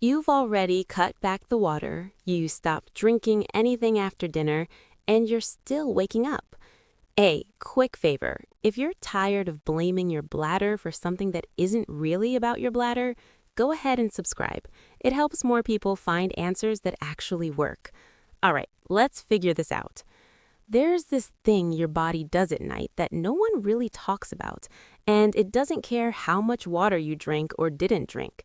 You've already cut back the water, you stopped drinking anything after dinner, and you're still waking up. A quick favor. If you're tired of blaming your bladder for something that isn't really about your bladder, go ahead and subscribe. It helps more people find answers that actually work. All right, let's figure this out. There's this thing your body does at night that no one really talks about, and it doesn't care how much water you drank or didn't drink.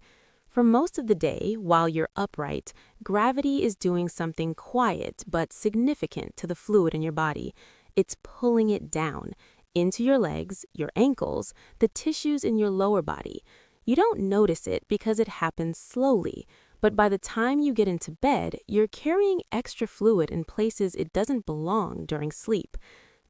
For most of the day, while you're upright, gravity is doing something quiet but significant to the fluid in your body. It's pulling it down into your legs, your ankles, the tissues in your lower body. You don't notice it because it happens slowly, but by the time you get into bed, you're carrying extra fluid in places it doesn't belong during sleep.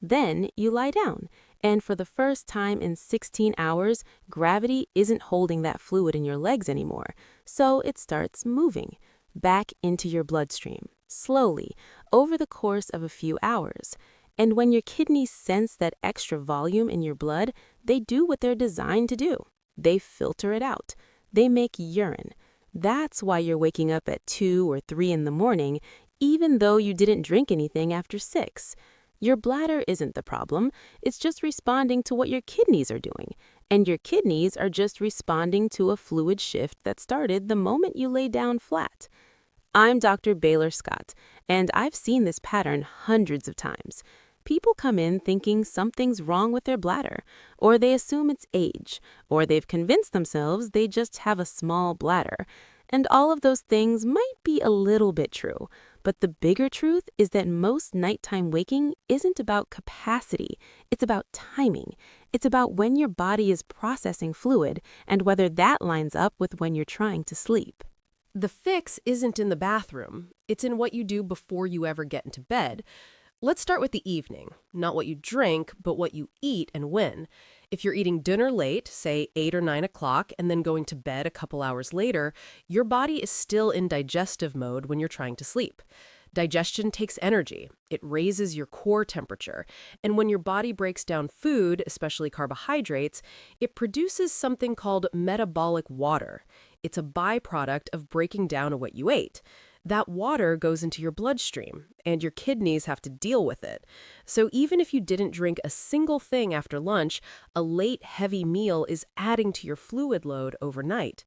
Then you lie down, and for the first time in 16 hours, gravity isn't holding that fluid in your legs anymore, so it starts moving back into your bloodstream, slowly, over the course of a few hours. And when your kidneys sense that extra volume in your blood, they do what they're designed to do. They filter it out. They make urine. That's why you're waking up at 2 or 3 in the morning, even though you didn't drink anything after 6. Your bladder isn't the problem. It's just responding to what your kidneys are doing. And your kidneys are just responding to a fluid shift that started the moment you lay down flat. I'm Dr. Baylor Scott, and I've seen this pattern hundreds of times. People come in thinking something's wrong with their bladder, or they assume it's age, or they've convinced themselves they just have a small bladder. And all of those things might be a little bit true, but the bigger truth is that most nighttime waking isn't about capacity, it's about timing. It's about when your body is processing fluid and whether that lines up with when you're trying to sleep. The fix isn't in the bathroom. It's in what you do before you ever get into bed. Let's start with the evening. Not what you drink, but what you eat and when. If you're eating dinner late, say 8 or 9 o'clock, and then going to bed a couple hours later, your body is still in digestive mode when you're trying to sleep. Digestion takes energy. It raises your core temperature. And when your body breaks down food, especially carbohydrates, it produces something called metabolic water. It's a byproduct of breaking down what you ate. That water goes into your bloodstream, and your kidneys have to deal with it. So even if you didn't drink a single thing after lunch, a late, heavy meal is adding to your fluid load overnight.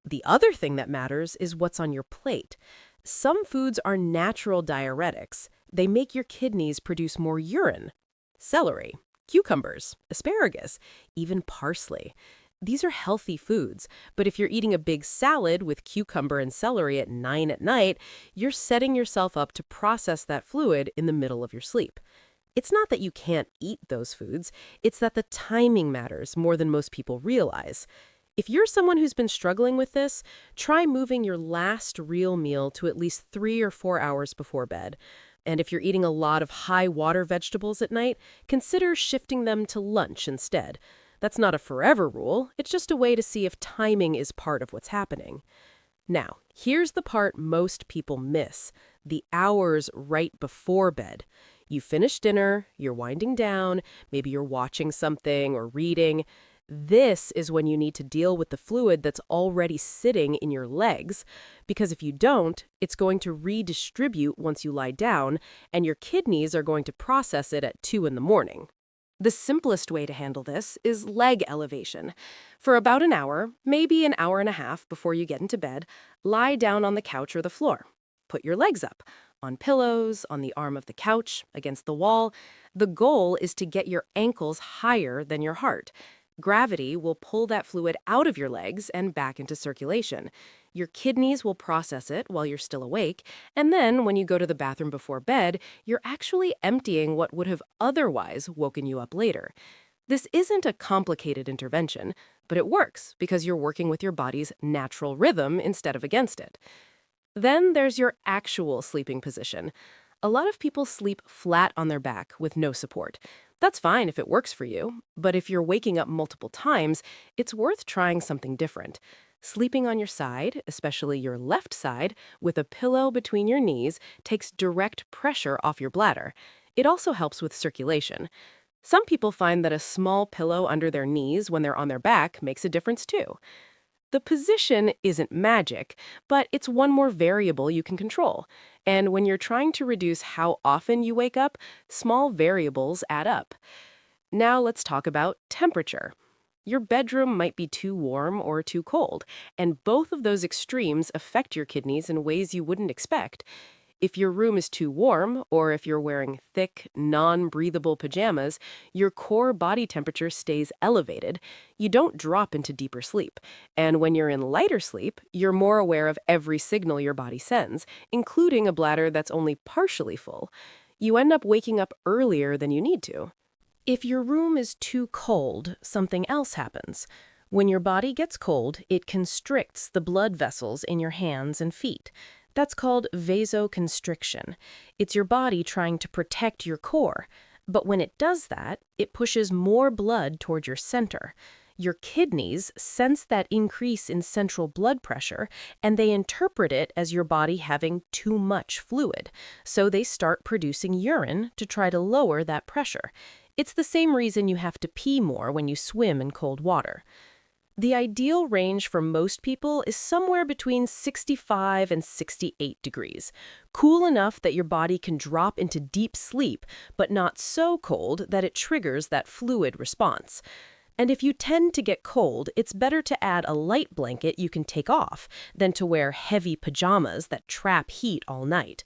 The other thing that matters is what's on your plate. Some foods are natural diuretics. They make your kidneys produce more urine. Celery, cucumbers, asparagus, even parsley. These are healthy foods, but if you're eating a big salad with cucumber and celery at 9 at night, you're setting yourself up to process that fluid in the middle of your sleep. It's not that you can't eat those foods, it's that the timing matters more than most people realize. If you're someone who's been struggling with this, try moving your last real meal to at least 3 or 4 hours before bed. And if you're eating a lot of high-water vegetables at night, consider shifting them to lunch instead. That's not a forever rule, it's just a way to see if timing is part of what's happening. Now, here's the part most people miss, the hours right before bed. You finish dinner, you're winding down, maybe you're watching something or reading. This is when you need to deal with the fluid that's already sitting in your legs, because if you don't, it's going to redistribute once you lie down, and your kidneys are going to process it at 2 in the morning. The simplest way to handle this is leg elevation. For about an hour, maybe an hour and a half before you get into bed, lie down on the couch or the floor. Put your legs up, on pillows, on the arm of the couch, against the wall. The goal is to get your ankles higher than your heart. Gravity will pull that fluid out of your legs and back into circulation. Your kidneys will process it while you're still awake, and then when you go to the bathroom before bed, you're actually emptying what would have otherwise woken you up later. This isn't a complicated intervention, but it works because you're working with your body's natural rhythm instead of against it. Then there's your actual sleeping position. A lot of people sleep flat on their back with no support. That's fine if it works for you, but if you're waking up multiple times, it's worth trying something different. Sleeping on your side, especially your left side, with a pillow between your knees takes direct pressure off your bladder. It also helps with circulation. Some people find that a small pillow under their knees when they're on their back makes a difference too. The position isn't magic, but it's one more variable you can control. And when you're trying to reduce how often you wake up, small variables add up. Now let's talk about temperature. Your bedroom might be too warm or too cold, and both of those extremes affect your kidneys in ways you wouldn't expect. If your room is too warm, or if you're wearing thick, non-breathable pajamas, your core body temperature stays elevated. You don't drop into deeper sleep. And when you're in lighter sleep, you're more aware of every signal your body sends, including a bladder that's only partially full. You end up waking up earlier than you need to. If your room is too cold, something else happens. When your body gets cold, it constricts the blood vessels in your hands and feet. That's called vasoconstriction. It's your body trying to protect your core. But when it does that, it pushes more blood toward your center. Your kidneys sense that increase in central blood pressure, and they interpret it as your body having too much fluid. So they start producing urine to try to lower that pressure. It's the same reason you have to pee more when you swim in cold water. The ideal range for most people is somewhere between 65 and 68 degrees. Cool enough that your body can drop into deep sleep, but not so cold that it triggers that fluid response. And if you tend to get cold, it's better to add a light blanket you can take off than to wear heavy pajamas that trap heat all night.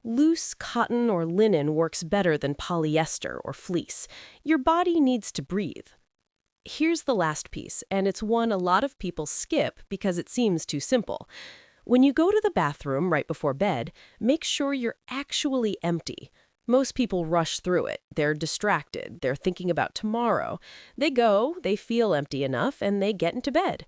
Loose cotton or linen works better than polyester or fleece. Your body needs to breathe. Here's the last piece, and it's one a lot of people skip because it seems too simple. When you go to the bathroom right before bed, make sure you're actually empty. Most people rush through it. They're distracted. They're thinking about tomorrow. They go, they feel empty enough, and they get into bed.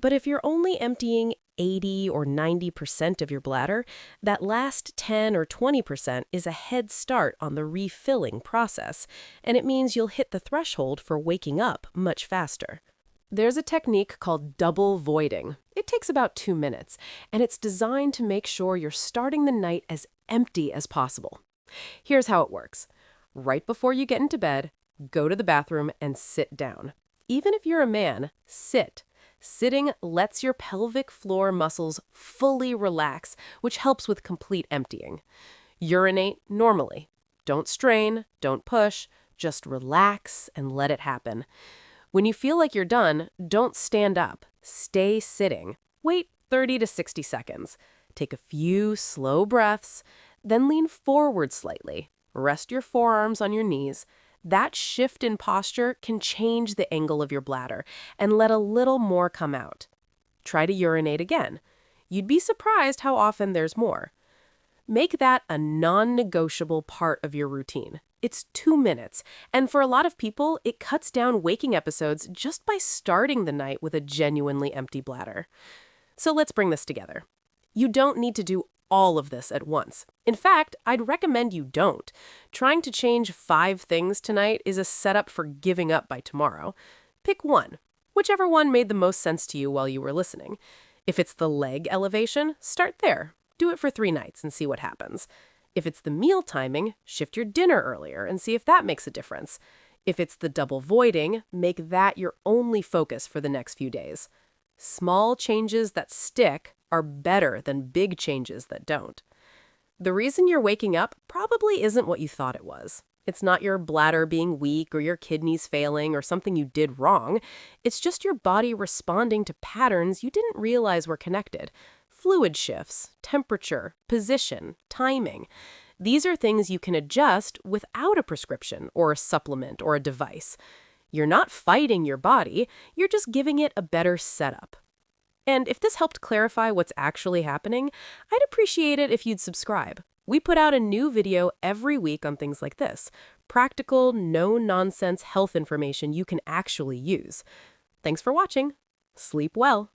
But if you're only emptying 80 or 90% of your bladder, that last 10 or 20% is a head start on the refilling process, and it means you'll hit the threshold for waking up much faster. There's a technique called double voiding. It takes about 2 minutes, and it's designed to make sure you're starting the night as empty as possible. Here's how it works. Right before you get into bed, go to the bathroom and sit down. Even if you're a man, sit. Sitting lets your pelvic floor muscles fully relax, which helps with complete emptying. Urinate normally. Don't strain, don't push, just relax and let it happen. When you feel like you're done, don't stand up. Stay sitting. Wait 30 to 60 seconds. Take a few slow breaths, then lean forward slightly. Rest your forearms on your knees. That shift in posture can change the angle of your bladder and let a little more come out. Try to urinate again. You'd be surprised how often there's more. Make that a non-negotiable part of your routine. It's 2 minutes, and for a lot of people, it cuts down waking episodes just by starting the night with a genuinely empty bladder. So let's bring this together. You don't need to do all of this at once. In fact, I'd recommend you don't. Trying to change 5 things tonight is a setup for giving up by tomorrow. Pick one, whichever one made the most sense to you while you were listening. If it's the leg elevation, start there. Do it for 3 nights and see what happens. If it's the meal timing, shift your dinner earlier and see if that makes a difference. If it's the double voiding, make that your only focus for the next few days. Small changes that stick are better than big changes that don't. The reason you're waking up probably isn't what you thought it was. It's not your bladder being weak or your kidneys failing or something you did wrong. It's just your body responding to patterns you didn't realize were connected. Fluid shifts, temperature, position, timing. These are things you can adjust without a prescription or a supplement or a device. You're not fighting your body, you're just giving it a better setup. And if this helped clarify what's actually happening, I'd appreciate it if you'd subscribe. We put out a new video every week on things like this. Practical, no-nonsense health information you can actually use. Thanks for watching. Sleep well.